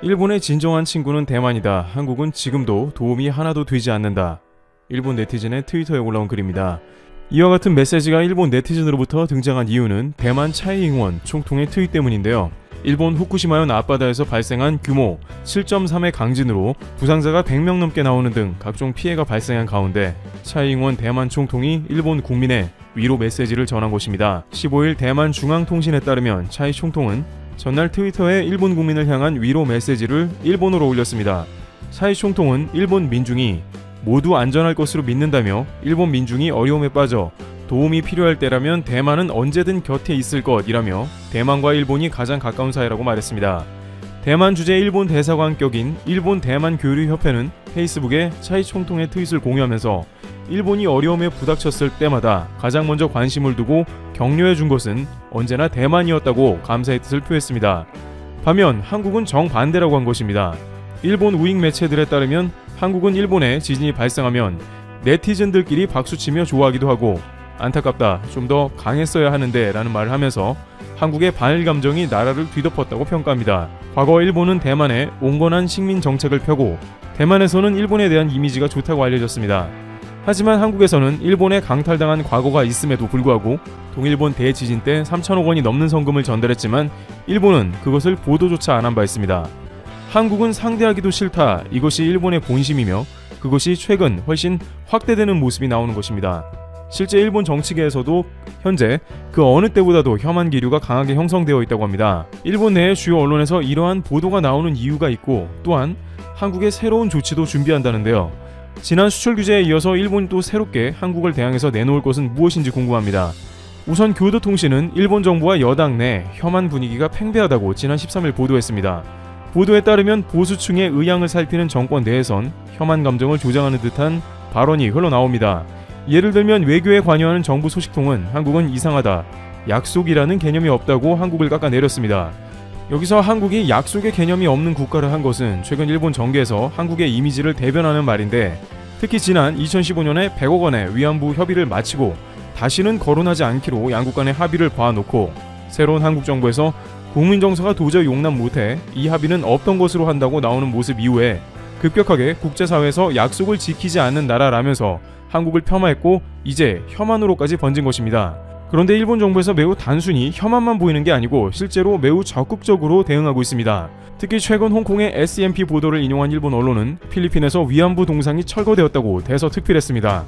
일본의 진정한 친구는 대만이다. 한국은 지금도 도움이 하나도 되지 않는다. 일본 네티즌의 트위터에 올라온 글입니다. 이와 같은 메시지가 일본 네티즌으로부터 등장한 이유는 대만 차이 잉원 총통의 트윗 때문인데요. 일본 후쿠시마현 앞바다에서 발생한 규모 7.3의 강진으로 부상자가 100명 넘게 나오는 등 각종 피해가 발생한 가운데 차이 잉원 대만 총통이 일본 국민에 위로 메시지를 전한 것입니다. 15일 대만 중앙통신에 따르면 차이 총통은 전날 트위터에 일본 국민을 향한 위로 메시지를 일본어로 올렸습니다. 차이 총통은 일본 민중이 모두 안전할 것으로 믿는다며 일본 민중이 어려움에 빠져 도움이 필요할 때라면 대만은 언제든 곁에 있을 것이라며 대만과 일본이 가장 가까운 사이라고 말했습니다. 대만 주재 일본 대사관격인 일본 대만 교류협회는 페이스북에 차이 총통의 트윗을 공유하면서 일본이 어려움에 부닥쳤을 때마다 가장 먼저 관심을 두고 격려해 준 것은 언제나 대만이었다고 감사의 뜻을 표했습니다. 반면 한국은 정반대라고 한 것입니다. 일본 우익 매체들에 따르면 한국은 일본에 지진이 발생하면 네티즌들끼리 박수치며 좋아하기도 하고 안타깝다, 좀 더 강했어야 하는데 라는 말을 하면서 한국의 반일 감정이 나라를 뒤덮었다고 평가합니다. 과거 일본은 대만에 온건한 식민 정책을 펴고 대만에서는 일본에 대한 이미지가 좋다고 알려졌습니다. 하지만 한국에서는 일본에 강탈당한 과거가 있음에도 불구하고 동일본 대지진 때 3천억 원이 넘는 성금을 전달했지만 일본은 그것을 보도조차 안 한 바 있습니다. 한국은 상대하기도 싫다, 이것이 일본의 본심이며 그것이 최근 훨씬 확대되는 모습이 나오는 것입니다. 실제 일본 정치계에서도 현재 그 어느 때보다도 혐한 기류가 강하게 형성되어 있다고 합니다. 일본 내의 주요 언론에서 이러한 보도가 나오는 이유가 있고 또한 한국의 새로운 조치도 준비한다는데요. 지난 수출 규제에 이어서 일본이 또 새롭게 한국을 대항해서 내놓을 것은 무엇인지 궁금합니다. 우선 교도통신은 일본 정부와 여당 내 혐한 분위기가 팽배하다고 지난 13일 보도했습니다. 보도에 따르면 보수층의 의향을 살피는 정권 내에선 혐한 감정을 조장하는 듯한 발언이 흘러나옵니다. 예를 들면 외교에 관여하는 정부 소식통은 한국은 이상하다, 약속이라는 개념이 없다고 한국을 깎아내렸습니다. 여기서 한국이 약속의 개념이 없는 국가를 한 것은 최근 일본 정계에서 한국의 이미지를 대변하는 말인데, 특히 지난 2015년에 100억 원의 위안부 협의를 마치고 다시는 거론하지 않기로 양국 간의 합의를 봐놓고 새로운 한국 정부에서 국민 정서가 도저히 용납 못해 이 합의는 없던 것으로 한다고 나오는 모습 이후에 급격하게 국제사회에서 약속을 지키지 않는 나라라면서 한국을 폄하했고 이제 혐한으로까지 번진 것입니다. 그런데 일본 정부에서 매우 단순히 혐한만 보이는 게 아니고 실제로 매우 적극적으로 대응하고 있습니다. 특히 최근 홍콩의 SMP 보도를 인용한 일본 언론은 필리핀에서 위안부 동상이 철거되었다고 대서특필했습니다.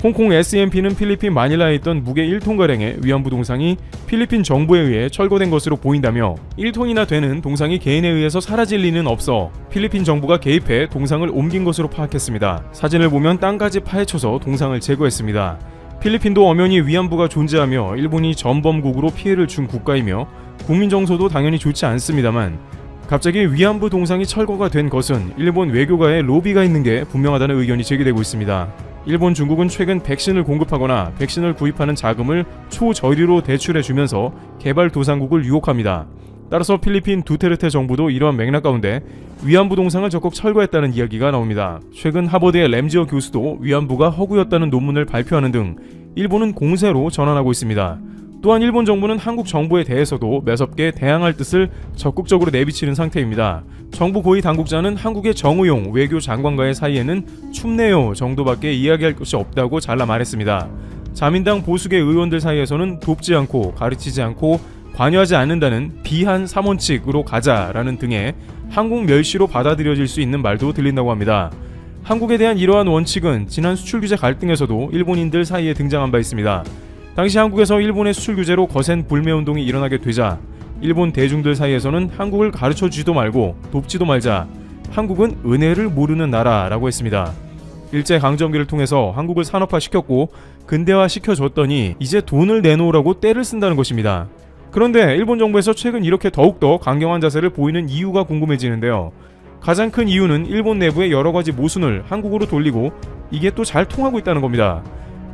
홍콩 SMP는 필리핀 마닐라에 있던 무게 1톤가량의 위안부 동상이 필리핀 정부에 의해 철거된 것으로 보인다며 1톤이나 되는 동상이 개인에 의해서 사라질 리는 없어 필리핀 정부가 개입해 동상을 옮긴 것으로 파악했습니다. 사진을 보면 땅까지 파헤쳐서 동상을 제거했습니다. 필리핀도 엄연히 위안부가 존재하며 일본이 전범국으로 피해를 준 국가이며 국민 정서도 당연히 좋지 않습니다만 갑자기 위안부 동상이 철거가 된 것은 일본 외교가의 로비가 있는 게 분명하다는 의견이 제기되고 있습니다. 일본, 중국은 최근 백신을 공급하거나 백신을 구입하는 자금을 초저리로 대출해주면서 개발도상국을 유혹합니다. 따라서 필리핀 두테르테 정부도 이러한 맥락 가운데 위안부 동상을 적극 철거했다는 이야기가 나옵니다. 최근 하버드의 램지어 교수도 위안부가 허구였다는 논문을 발표하는 등 일본은 공세로 전환하고 있습니다. 또한 일본 정부는 한국 정부에 대해서도 매섭게 대항할 뜻을 적극적으로 내비치는 상태입니다. 정부 고위 당국자는 한국의 정의용 외교장관과의 사이에는 춥네요 정도밖에 이야기할 것이 없다고 잘라 말했습니다. 자민당 보수계 의원들 사이에서는 돕지 않고 가르치지 않고 관여하지 않는다는 비한 3원칙으로 가자라는 등의 한국 멸시로 받아들여질 수 있는 말도 들린다고 합니다. 한국에 대한 이러한 원칙은 지난 수출 규제 갈등에서도 일본인들 사이에 등장한 바 있습니다. 당시 한국에서 일본의 수출 규제로 거센 불매운동이 일어나게 되자 일본 대중들 사이에서는 한국을 가르쳐주지도 말고 돕지도 말자, 한국은 은혜를 모르는 나라라고 했습니다. 일제강점기를 통해서 한국을 산업화시켰고 근대화시켜줬더니 이제 돈을 내놓으라고 떼를 쓴다는 것입니다. 그런데 일본 정부에서 최근 이렇게 더욱더 강경한 자세를 보이는 이유가 궁금해지는데요. 가장 큰 이유는 일본 내부의 여러가지 모순을 한국으로 돌리고 이게 또 잘 통하고 있다는 겁니다.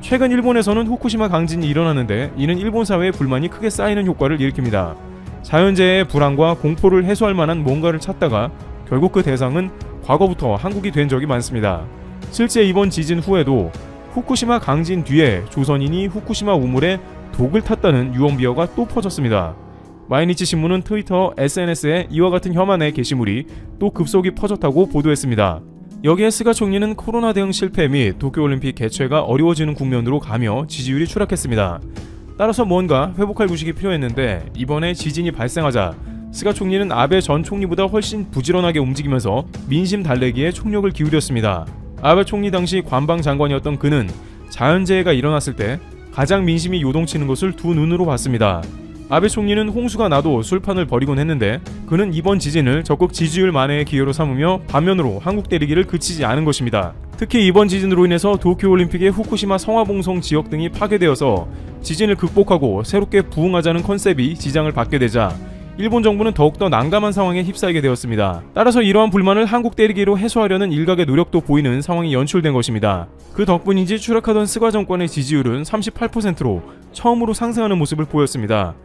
최근 일본에서는 후쿠시마 강진이 일어나는데 이는 일본 사회의 불만이 크게 쌓이는 효과를 일으킵니다. 자연재해의 불안과 공포를 해소할 만한 뭔가를 찾다가 결국 그 대상은 과거부터 한국이 된 적이 많습니다. 실제 이번 지진 후에도 후쿠시마 강진 뒤에 조선인이 후쿠시마 우물에 독을 탔다는 유언비어가 또 퍼졌습니다. 마이니치 신문은 트위터, SNS에 이와 같은 혐한의 게시물이 또 급속히 퍼졌다고 보도했습니다. 여기에 스가 총리는 코로나 대응 실패 및 도쿄올림픽 개최가 어려워지는 국면으로 가며 지지율이 추락했습니다. 따라서 뭔가 회복할 구식이 필요했는데 이번에 지진이 발생하자 스가 총리는 아베 전 총리보다 훨씬 부지런하게 움직이면서 민심 달래기에 총력을 기울였습니다. 아베 총리 당시 관방장관이었던 그는 자연재해가 일어났을 때 가장 민심이 요동치는 것을 두 눈으로 봤습니다. 아베 총리는 홍수가 나도 술판을 벌이곤 했는데 그는 이번 지진을 적극 지지율 만회의 기회로 삼으며 반면으로 한국 때리기를 그치지 않은 것입니다. 특히 이번 지진으로 인해서 도쿄올림픽의 후쿠시마 성화봉송 지역 등이 파괴되어서 지진을 극복하고 새롭게 부흥하자는 컨셉이 지장을 받게 되자 일본 정부는 더욱더 난감한 상황에 휩싸이게 되었습니다. 따라서 이러한 불만을 한국 때리기로 해소하려는 일각의 노력도 보이는 상황이 연출된 것입니다. 그 덕분인지 추락하던 스가 정권의 지지율은 38%로 처음으로 상승하는 모습을 보였습니다.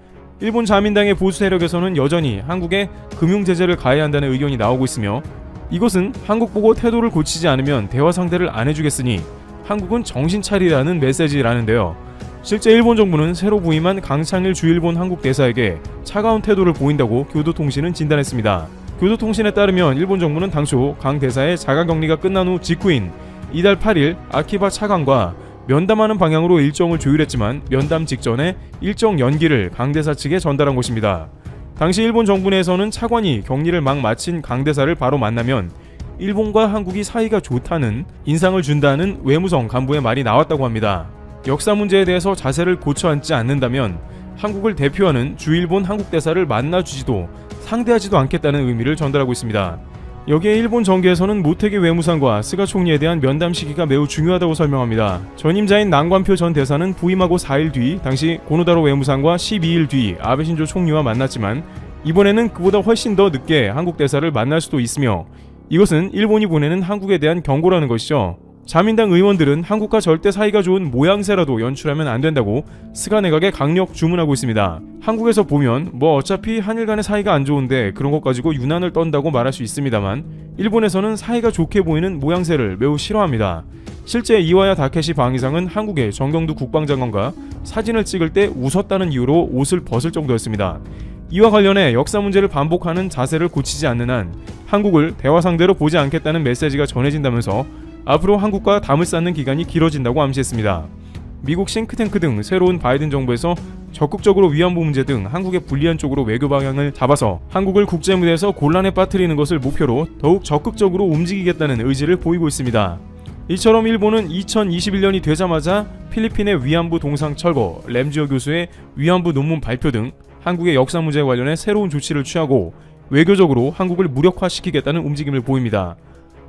일본 자민당의 보수 세력에서는 여전히 한국에 금융 제재를 가해야 한다는 의견이 나오고 있으며 이것은 한국 보고 태도를 고치지 않으면 대화 상대를 안 해주겠으니 한국은 정신 차리라는 메시지라는데요. 실제 일본 정부는 새로 부임한 강창일 주일본 한국 대사에게 차가운 태도를 보인다고 교도통신은 진단했습니다. 교도통신에 따르면 일본 정부는 당초 강 대사의 자가격리가 끝난 후 직후인 이달 8일 아키바 차관과 면담하는 방향으로 일정을 조율했지만 면담 직전에 일정 연기를 강 대사 측에 전달한 것입니다. 당시 일본 정부 내에서는 차관이 격리를 막 마친 강 대사를 바로 만나면 일본과 한국이 사이가 좋다는 인상을 준다는 외무성 간부의 말이 나왔다고 합니다. 역사 문제에 대해서 자세를 고쳐 앉지 않는다면 한국을 대표하는 주일본 한국 대사를 만나주지도 상대하지도 않겠다는 의미를 전달하고 있습니다. 여기에 일본 정계에서는 모테기 외무상과 스가 총리에 대한 면담 시기가 매우 중요하다고 설명합니다. 전임자인 난관표 전 대사는 부임하고 4일 뒤 당시 고노다로 외무상과 12일 뒤 아베 신조 총리와 만났지만 이번에는 그보다 훨씬 더 늦게 한국 대사를 만날 수도 있으며 이것은 일본이 보내는 한국에 대한 경고라는 것이죠. 자민당 의원들은 한국과 절대 사이가 좋은 모양새라도 연출하면 안 된다고 스가 내각에 강력 주문하고 있습니다. 한국에서 보면 어차피 한일 간의 사이가 안 좋은데 그런 것 가지고 유난을 떤다고 말할 수 있습니다만 일본에서는 사이가 좋게 보이는 모양새를 매우 싫어합니다. 실제 이와야 다케시 방위상은 한국의 정경두 국방장관과 사진을 찍을 때 웃었다는 이유로 옷을 벗을 정도였습니다. 이와 관련해 역사 문제를 반복하는 자세를 고치지 않는 한 한국을 대화 상대로 보지 않겠다는 메시지가 전해진다면서 앞으로 한국과 담을 쌓는 기간이 길어진다고 암시했습니다. 미국 싱크탱크 등 새로운 바이든 정부에서 적극적으로 위안부 문제 등 한국의 불리한 쪽으로 외교 방향을 잡아서 한국을 국제무대에서 곤란에 빠뜨리는 것을 목표로 더욱 적극적으로 움직이겠다는 의지를 보이고 있습니다. 이처럼 일본은 2021년이 되자마자 필리핀의 위안부 동상 철거, 램지어 교수의 위안부 논문 발표 등 한국의 역사 문제에 관련해 새로운 조치를 취하고 외교적으로 한국을 무력화시키겠다는 움직임을 보입니다.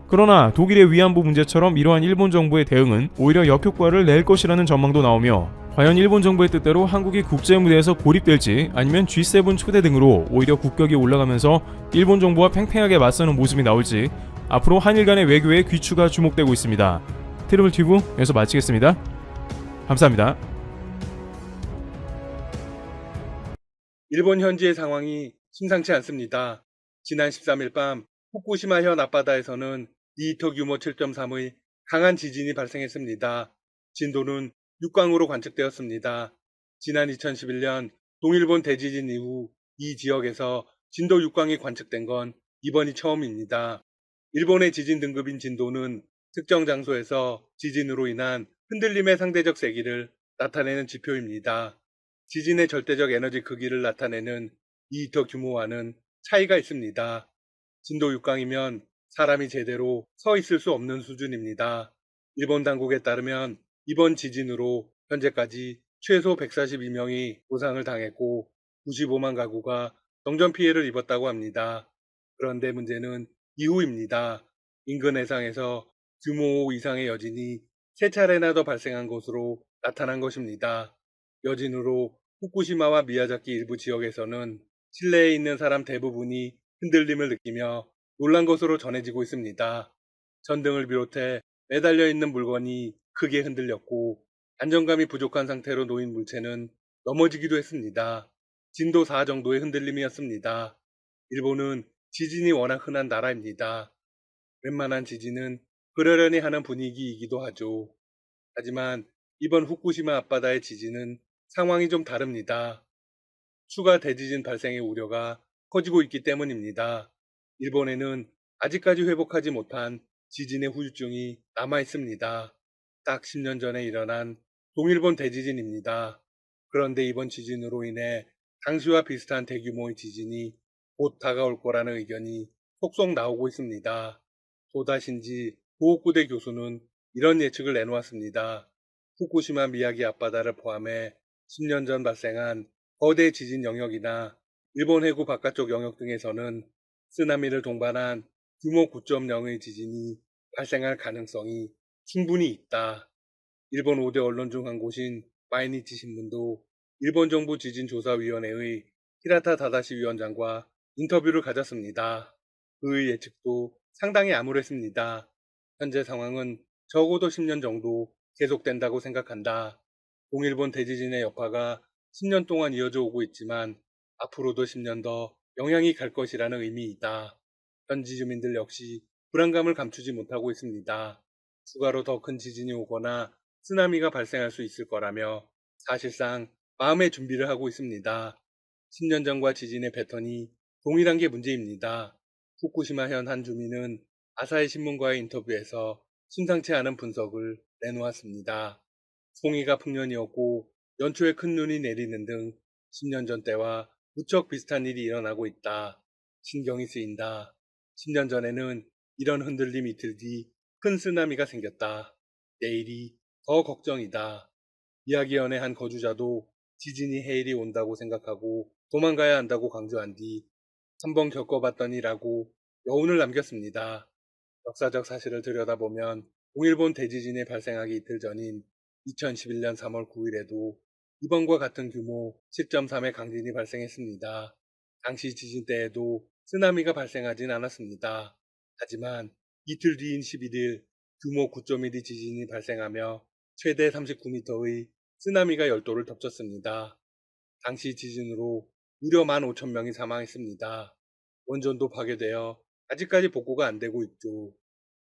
그러나 독일의 위안부 문제처럼 이러한 일본 정부의 대응은 오히려 역효과를 낼 것이라는 전망도 나오며 과연 일본 정부의 뜻대로 한국이 국제무대에서 고립될지 아니면 G7 초대 등으로 오히려 국격이 올라가면서 일본 정부와 팽팽하게 맞서는 모습이 나올지 앞으로 한일 간의 외교의 귀추가 주목되고 있습니다. 트리블 튜브 여기서 마치겠습니다. 감사합니다. 일본 현지의 상황이 심상치 않습니다. 지난 13일 밤 후쿠시마현 앞바다에서는 리히터 규모 7.3의 강한 지진이 발생했습니다. 진도는 6강으로 관측되었습니다. 지난 2011년 동일본 대지진 이후 이 지역에서 진도 6강이 관측된 건 이번이 처음입니다. 일본의 지진 등급인 진도는 특정 장소에서 지진으로 인한 흔들림의 상대적 세기를 나타내는 지표입니다. 지진의 절대적 에너지 크기를 나타내는 리히터 규모와는 차이가 있습니다. 진도 6강이면 사람이 제대로 서 있을 수 없는 수준입니다. 일본 당국에 따르면 이번 지진으로 현재까지 최소 142명이 부상을 당했고 95만 가구가 정전 피해를 입었다고 합니다. 그런데 문제는 이후입니다. 인근 해상에서 규모 5 이상의 여진이 3차례나 더 발생한 것으로 나타난 것입니다. 여진으로 후쿠시마와 미야자키 일부 지역에서는 실내에 있는 사람 대부분이 흔들림을 느끼며 놀란 것으로 전해지고 있습니다. 전등을 비롯해 매달려 있는 물건이 크게 흔들렸고 안정감이 부족한 상태로 놓인 물체는 넘어지기도 했습니다. 진도 4 정도의 흔들림이었습니다. 일본은 지진이 워낙 흔한 나라입니다. 웬만한 지진은 그러려니 하는 분위기이기도 하죠. 하지만 이번 후쿠시마 앞바다의 지진은 상황이 좀 다릅니다. 추가 대지진 발생의 우려가 커지고 있기 때문입니다. 일본에는 아직까지 회복하지 못한 지진의 후유증이 남아 있습니다. 딱 10년 전에 일어난 동일본 대지진입니다. 그런데 이번 지진으로 인해 당시와 비슷한 대규모의 지진이 곧 다가올 거라는 의견이 속속 나오고 있습니다. 도다신지 도호쿠대 교수는 이런 예측을 내놓았습니다. 후쿠시마 미야기 앞바다를 포함해 10년 전 발생한 거대 지진 영역이나 일본 해구 바깥쪽 영역 등에서는 쓰나미를 동반한 규모 9.0의 지진이 발생할 가능성이 충분히 있다. 일본 5대 언론 중 한 곳인 마이니치 신문도 일본 정부 지진조사위원회의 히라타 다다시 위원장과 인터뷰를 가졌습니다. 그의 예측도 상당히 암울했습니다. 현재 상황은 적어도 10년 정도 계속된다고 생각한다. 동일본 대지진의 여파가 10년 동안 이어져 오고 있지만 앞으로도 10년 더 영향이 갈 것이라는 의미이다. 현지 주민들 역시 불안감을 감추지 못하고 있습니다. 추가로 더 큰 지진이 오거나 쓰나미가 발생할 수 있을 거라며 사실상 마음의 준비를 하고 있습니다. 10년 전과 지진의 패턴이 동일한 게 문제입니다. 후쿠시마 현 한 주민은 아사히 신문과의 인터뷰에서 심상치 않은 분석을 내놓았습니다. 송이가 풍년이었고 연초에 큰 눈이 내리는 등 10년 전 때와 무척 비슷한 일이 일어나고 있다. 신경이 쓰인다. 10년 전에는 이런 흔들림 이틀 뒤 큰 쓰나미가 생겼다. 내일이 더 걱정이다. 이야기연의 한 거주자도 지진이 해일이 온다고 생각하고 도망가야 한다고 강조한 뒤 한번 겪어봤더니라고 여운을 남겼습니다. 역사적 사실을 들여다보면 동일본 대지진이 발생하기 이틀 전인 2011년 3월 9일에도 이번과 같은 규모 10.3의 강진이 발생했습니다. 당시 지진 때에도 쓰나미가 발생하진 않았습니다. 하지만 이틀 뒤인 11일 규모 9.1의 지진이 발생하며 최대 39m의 쓰나미가 열도를 덮쳤습니다. 당시 지진으로 무려 15,000명이 사망했습니다. 원전도 파괴되어 아직까지 복구가 안 되고 있죠.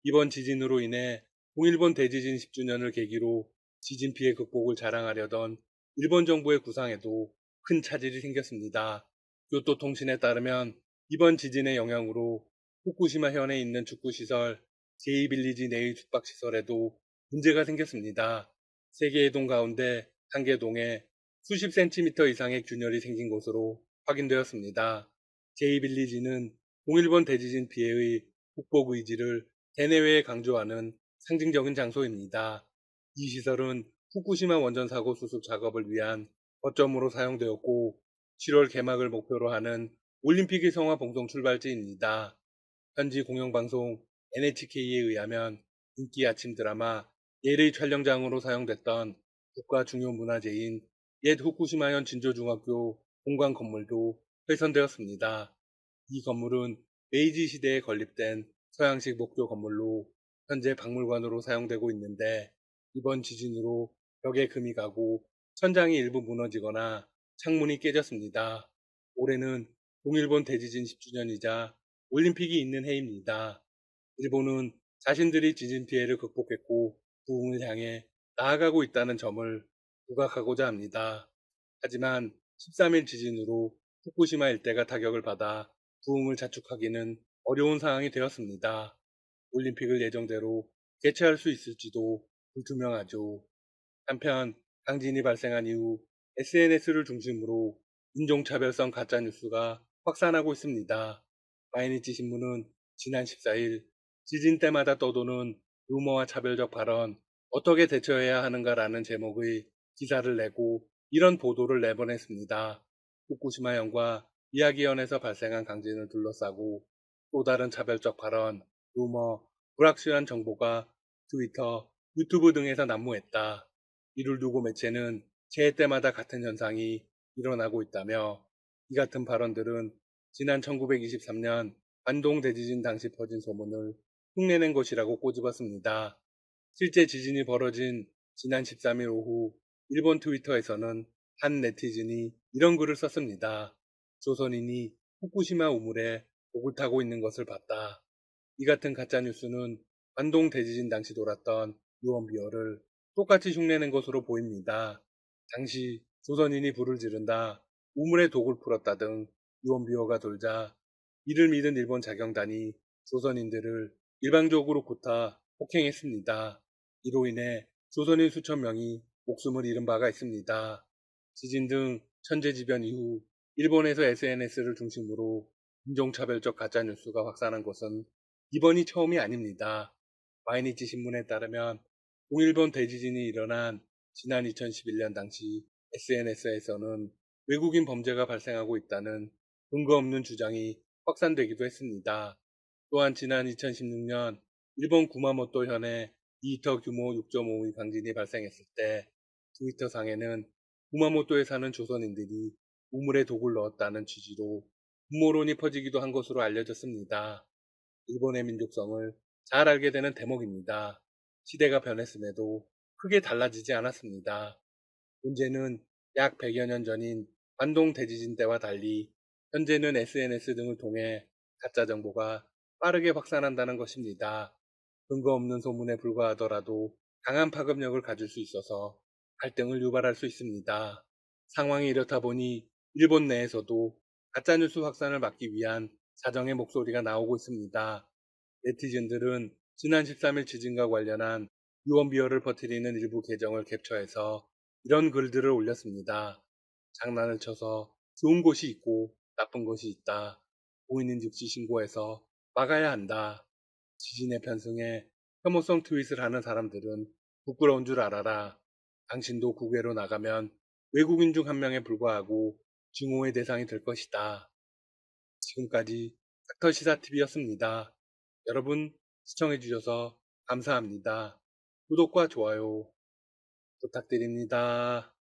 이번 지진으로 인해 동일본 대지진 10주년을 계기로 지진 피해 극복을 자랑하려던 일본 정부의 구상에도 큰 차질이 생겼습니다. 교토통신에 따르면 이번 지진의 영향으로 후쿠시마 현에 있는 축구시설 제이빌리지 내의 숙박시설에도 문제가 생겼습니다. 3개의 동 가운데 1개 동에 수십 센티미터 이상의 균열이 생긴 것으로 확인되었습니다. 제이빌리지는 동일본 대지진 피해의 극복 의지를 대내외에 강조하는 상징적인 장소입니다. 이 시설은 후쿠시마 원전 사고 수습 작업을 위한 거점으로 사용되었고 7월 개막을 목표로 하는 올림픽의 성화 봉송 출발지입니다. 현지 공영방송 NHK에 의하면 인기 아침 드라마 예의 촬영장으로 사용됐던 국가 중요 문화재인 옛 후쿠시마현 진조중학교 본관 건물도 훼손되었습니다. 이 건물은 메이지 시대에 건립된 서양식 목조 건물로 현재 박물관으로 사용되고 있는데 이번 지진으로 벽에 금이 가고 천장이 일부 무너지거나 창문이 깨졌습니다. 올해는 동일본 대지진 10주년이자 올림픽이 있는 해입니다. 일본은 자신들이 지진 피해를 극복했고 부흥을 향해 나아가고 있다는 점을 부각하고자 합니다. 하지만 13일 지진으로 후쿠시마 일대가 타격을 받아 부흥을 자축하기는 어려운 상황이 되었습니다. 올림픽을 예정대로 개최할 수 있을지도 불투명하죠. 한편 강진이 발생한 이후 SNS를 중심으로 인종차별성 가짜뉴스가 확산하고 있습니다. 마이니치 신문은 지난 14일 지진 때마다 떠도는 유머와 차별적 발언 어떻게 대처해야 하는가라는 제목의 기사를 내고 이런 보도를 내보냈습니다. 후쿠시마현과 이야기현에서 발생한 강진을 둘러싸고 또 다른 차별적 발언, 루머, 불확실한 정보가 트위터, 유튜브 등에서 난무했다. 이를 두고 매체는 재해 때마다 같은 현상이 일어나고 있다며 이 같은 발언들은 지난 1923년 관동 대지진 당시 퍼진 소문을 흉내낸 것이라고 꼬집었습니다. 실제 지진이 벌어진 지난 13일 오후 일본 트위터에서는 한 네티즌이 이런 글을 썼습니다. 조선인이 후쿠시마 우물에 목을 타고 있는 것을 봤다. 이 같은 가짜뉴스는 관동 대지진 당시 돌았던 유언비어를 똑같이 흉내낸 것으로 보입니다. 당시 조선인이 불을 지른다. 우물에 독을 풀었다 등 유언비어가 돌자 이를 믿은 일본 자경단이 조선인들을 일방적으로 구타 폭행했습니다. 이로 인해 조선인 수천 명이 목숨을 잃은 바가 있습니다. 지진 등 천재지변 이후 일본에서 SNS를 중심으로 인종차별적 가짜뉴스가 확산한 것은 이번이 처음이 아닙니다. 마이니치 신문에 따르면 동일본 대지진이 일어난 지난 2011년 당시 SNS에서는 외국인 범죄가 발생하고 있다는 근거 없는 주장이 확산되기도 했습니다. 또한 지난 2016년 일본 구마모토 현에 리히터 규모 6.5의 강진이 발생했을 때 트위터상에는 구마모토에 사는 조선인들이 우물에 독을 넣었다는 취지로 음모론이 퍼지기도 한 것으로 알려졌습니다. 일본의 민족성을 잘 알게 되는 대목입니다. 시대가 변했음에도 크게 달라지지 않았습니다. 문제는 약 100여 년 전인 관동 대지진 때와 달리 현재는 SNS 등을 통해 가짜 정보가 빠르게 확산한다는 것입니다. 근거 없는 소문에 불과하더라도 강한 파급력을 가질 수 있어서 갈등을 유발할 수 있습니다. 상황이 이렇다 보니 일본 내에서도 가짜뉴스 확산을 막기 위한 사정의 목소리가 나오고 있습니다. 네티즌들은 지난 13일 지진과 관련한 유언비어를 퍼뜨리는 일부 계정을 캡처해서 이런 글들을 올렸습니다. 장난을 쳐서 좋은 곳이 있고 나쁜 것이 있다. 보이는 즉시 신고해서 막아야 한다. 지진에 편승해 혐오성 트윗을 하는 사람들은 부끄러운 줄 알아라. 당신도 국외로 나가면 외국인 중 한 명에 불과하고 증오의 대상이 될 것이다. 지금까지 닥터시사TV였습니다. 여러분 시청해주셔서 감사합니다. 구독과 좋아요 부탁드립니다.